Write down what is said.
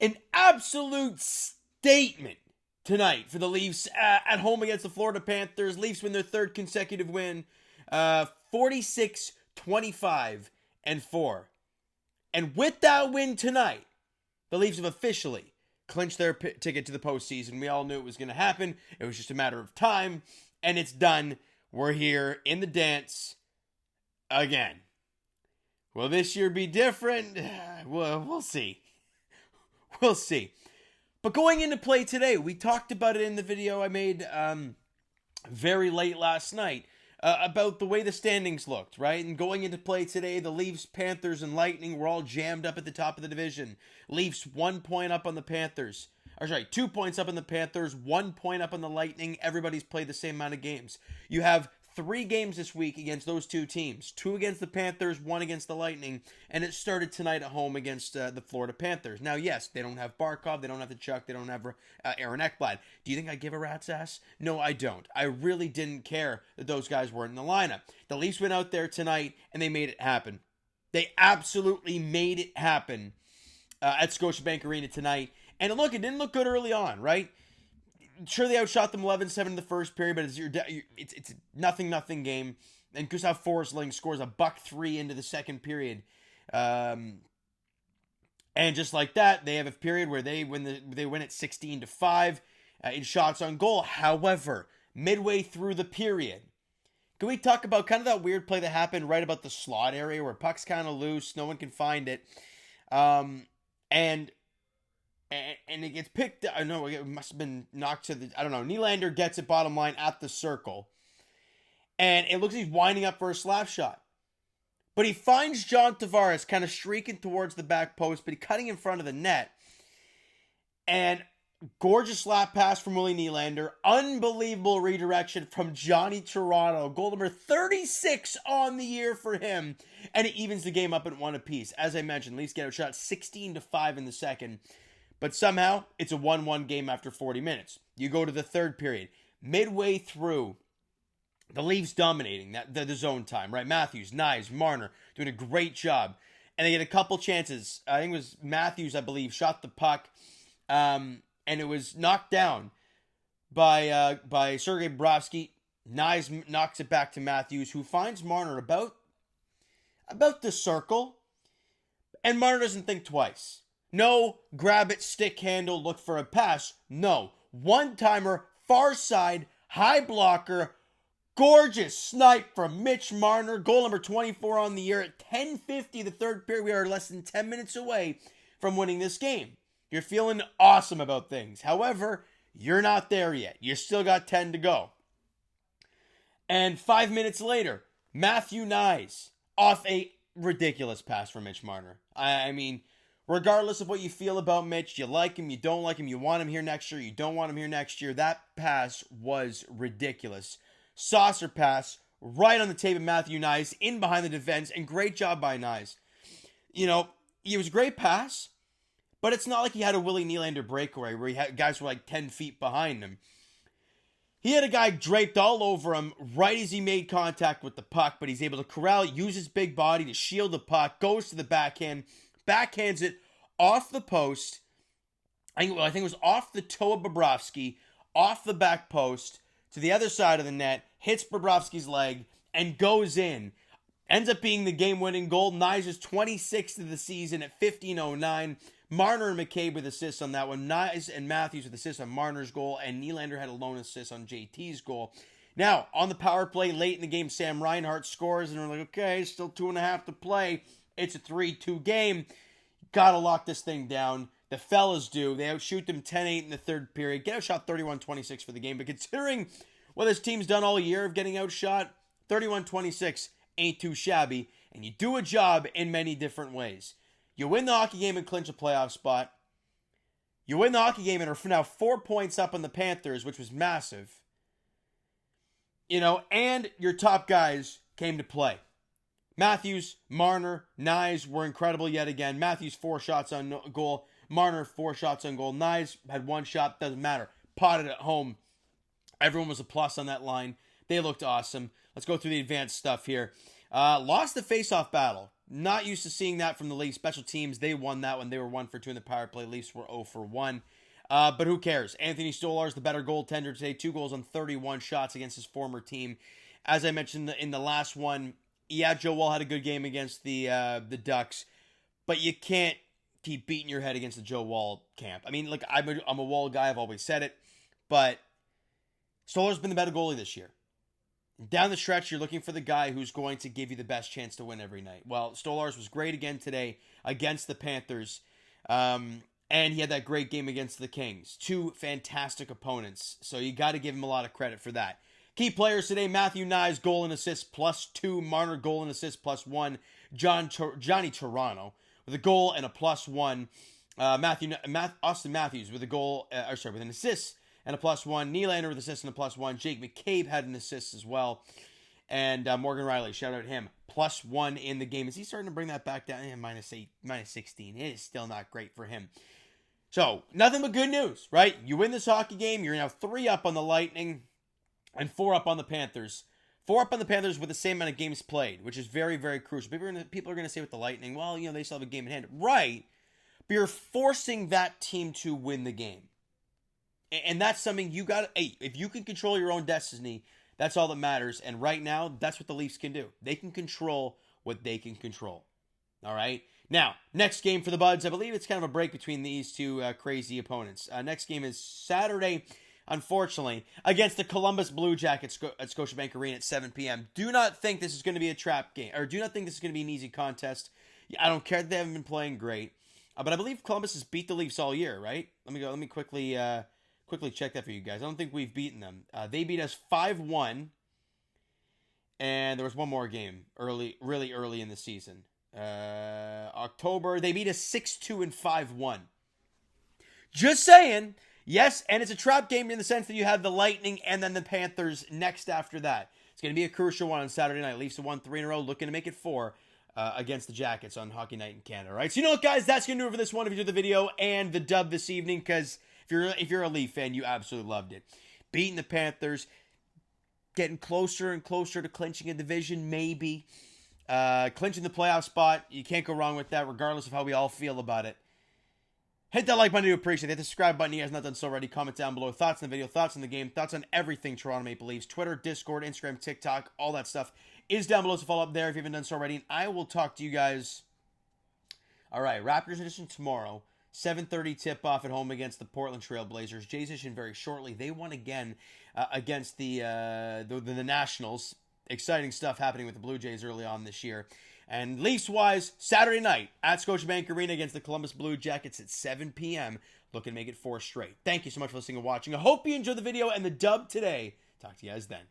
An absolute statement tonight for the Leafs at home against the Florida Panthers. Leafs win their third consecutive win, 46-25-4. And with that win tonight, the Leafs have officially clinched their ticket to the postseason. We all knew it was going to happen. It was just a matter of time, and it's done. We're here in the dance again. Will this year be different? Well, we'll see. We'll see. But going into play today, we talked about it in the video I made very late last night about the way the standings looked, right? And going into play today, the Leafs, Panthers, and Lightning were all jammed up at the top of the division. Leafs 1 point up on the Panthers. 2 points up on the Panthers, 1 point up on the Lightning. Everybody's played the same amount of games. You have 3 games this week against those two teams. 2 against the Panthers, 1 against the Lightning. And it started tonight at home against the Florida Panthers. Now, yes, they don't have Barkov, they don't have the Chuck, they don't have Aaron Ekman. Do you think I give a rat's ass? No, I don't. I really didn't care that those guys weren't in the lineup. The Leafs went out there tonight, and they made it happen. They absolutely made it happen at Scotiabank Arena tonight. And look, it didn't look good early on, right? Sure, they outshot them 11-7 in the first period, but it's a nothing game. And Gustav Forsling scores a $1-3 into the second period. And just like that, they have a period where they win at 16-5 in shots on goal. However, midway through the period, can we talk about kind of that weird play that happened right about the slot area where puck's kind of loose, no one can find it, and it gets picked up. No, it must have been knocked to the, I don't know. Nylander gets it bottom line at the circle. And it looks like he's winding up for a slap shot. But he finds John Tavares kind of streaking towards the back post, but he's cutting in front of the net. And gorgeous slap pass from Willie Nylander. Unbelievable redirection from Johnny Toronto. Goal number 36 on the year for him. And it evens the game up at 1 apiece. As I mentioned, Leafs get outshot 16-5 in the second. But somehow, it's a 1-1 game after 40 minutes. You go to the third period. Midway through, the Leafs dominating the zone time, right? Matthews, Nyes, Marner doing a great job. And they get a couple chances. I think it was Matthews, I believe, shot the puck. And it was knocked down by Sergei Bobrovsky. Nyes knocks it back to Matthews, who finds Marner about the circle. And Marner doesn't think twice. No, grab it, stick handle, look for a pass. No, one-timer, far side, high blocker, gorgeous snipe from Mitch Marner. Goal number 24 on the year at 10:50 the third period. We are less than 10 minutes away from winning this game. You're feeling awesome about things. However, you're not there yet. You still got 10 to go. And 5 minutes later, Matthew Nyes off a ridiculous pass from Mitch Marner. I mean, regardless of what you feel about Mitch, you like him, you don't like him, you want him here next year, you don't want him here next year, that pass was ridiculous. Saucer pass right on the tape of Matthew Nyes, in behind the defense, and great job by Nyes. You know, it was a great pass, but it's not like he had a Willie Nylander breakaway where guys were like 10 feet behind him. He had a guy draped all over him right as he made contact with the puck, but he's able to corral, use his big body to shield the puck, goes to the backhand, backhands it off the post. I think it was off the toe of Bobrovsky, off the back post to the other side of the net, hits Bobrovsky's leg, and goes in. Ends up being the game-winning goal. Nyes' 26th of the season at 15:09. Marner and McCabe with assists on that one. Nyes and Matthews with assists on Marner's goal, and Nylander had a lone assist on JT's goal. Now, on the power play late in the game, Sam Reinhart scores, and we're like, okay, still 2.5 to play. It's a 3-2 game. Gotta lock this thing down. The fellas do. They outshoot them 10-8 in the third period. Get outshot 31-26 for the game. But considering what this team's done all year of getting outshot, 31-26 ain't too shabby. And you do a job in many different ways. You win the hockey game and clinch a playoff spot. You win the hockey game and are now 4 points up on the Panthers, which was massive. You know, and your top guys came to play. Matthews, Marner, Nyes were incredible yet again. Matthews 4 shots on goal. Marner 4 shots on goal. Nyes had 1 shot. Doesn't matter. Potted at home. Everyone was a plus on that line. They looked awesome. Let's go through the advanced stuff here. Lost the face-off battle. Not used to seeing that from the Leafs. Special teams, they won that one. They were 1 for 2 in the power play. Leafs were 0 for 1. But who cares? Anthony Stolarz, the better goaltender today. 2 goals on 31 shots against his former team. As I mentioned in the last one, yeah, Joe Woll had a good game against the Ducks. But you can't keep beating your head against the Joe Woll camp. I mean, look, I'm a Woll guy. I've always said it. But Stolar's been the better goalie this year. Down the stretch, you're looking for the guy who's going to give you the best chance to win every night. Well, Stolarz was great again today against the Panthers. And he had that great game against the Kings. 2 fantastic opponents. So you got to give him a lot of credit for that. Key players today, Matthew Knies, goal and assist +2. Marner, goal and assist +1. Johnny Toronto with a goal and a +1. Austin Matthews with a goal, with an assist and a +1. Nylander with assist and a +1. Jake McCabe had an assist as well. And Morgan Riley, shout out him, +1 in the game. Is he starting to bring that back down? -8, -16. It is still not great for him. So, nothing but good news, right? You win this hockey game, you're now 3 up on the Lightning and 4 up on the Panthers. 4 up on the Panthers with the same amount of games played, which is very, very crucial. People are going to say with the Lightning, well, they still have a game in hand. Right, but you're forcing that team to win the game. And that's something you got to, if you can control your own destiny, that's all that matters. And right now, that's what the Leafs can do. They can control what they can control. All right? Now, next game for the Buds. I believe it's kind of a break between these 2 crazy opponents. Next game is Saturday, unfortunately, against the Columbus Blue Jackets at Scotiabank Arena at 7 p.m. Do not think this is going to be a trap game, or do not think this is going to be an easy contest. I don't care that they haven't been playing great, but I believe Columbus has beat the Leafs all year, right? Let me quickly check that for you guys. I don't think we've beaten them. They beat us 5-1, and there was one more game really early in the season. October, they beat us 6-2 and 5-1. Just saying. Yes, and it's a trap game in the sense that you have the Lightning and then the Panthers next after that. It's going to be a crucial one on Saturday night. Leafs have won 3 in a row, looking to make it 4 against the Jackets on Hockey Night in Canada. All right, so you know what, guys? That's going to do it for this one. If you did the video and the dub this evening, because if you're a Leaf fan, you absolutely loved it. Beating the Panthers, getting closer and closer to clinching a division, maybe. Clinching the playoff spot. You can't go wrong with that, regardless of how we all feel about it. Hit that like button to appreciate it. Hit the subscribe button if you guys not done so already. Comment down below. Thoughts on the video, thoughts on the game, thoughts on everything Toronto Maple Leafs. Twitter, Discord, Instagram, TikTok, all that stuff is down below, so follow up there if you haven't done so already. And I will talk to you guys. All right, Raptors edition tomorrow. 7:30 tip-off at home against the Portland Trail Blazers. Jays edition very shortly. They won again against the Nationals. Exciting stuff happening with the Blue Jays early on this year. And Leafs-wise, Saturday night at Scotiabank Arena against the Columbus Blue Jackets at 7 p.m. Looking to make it 4 straight. Thank you so much for listening and watching. I hope you enjoyed the video and the dub today. Talk to you guys then.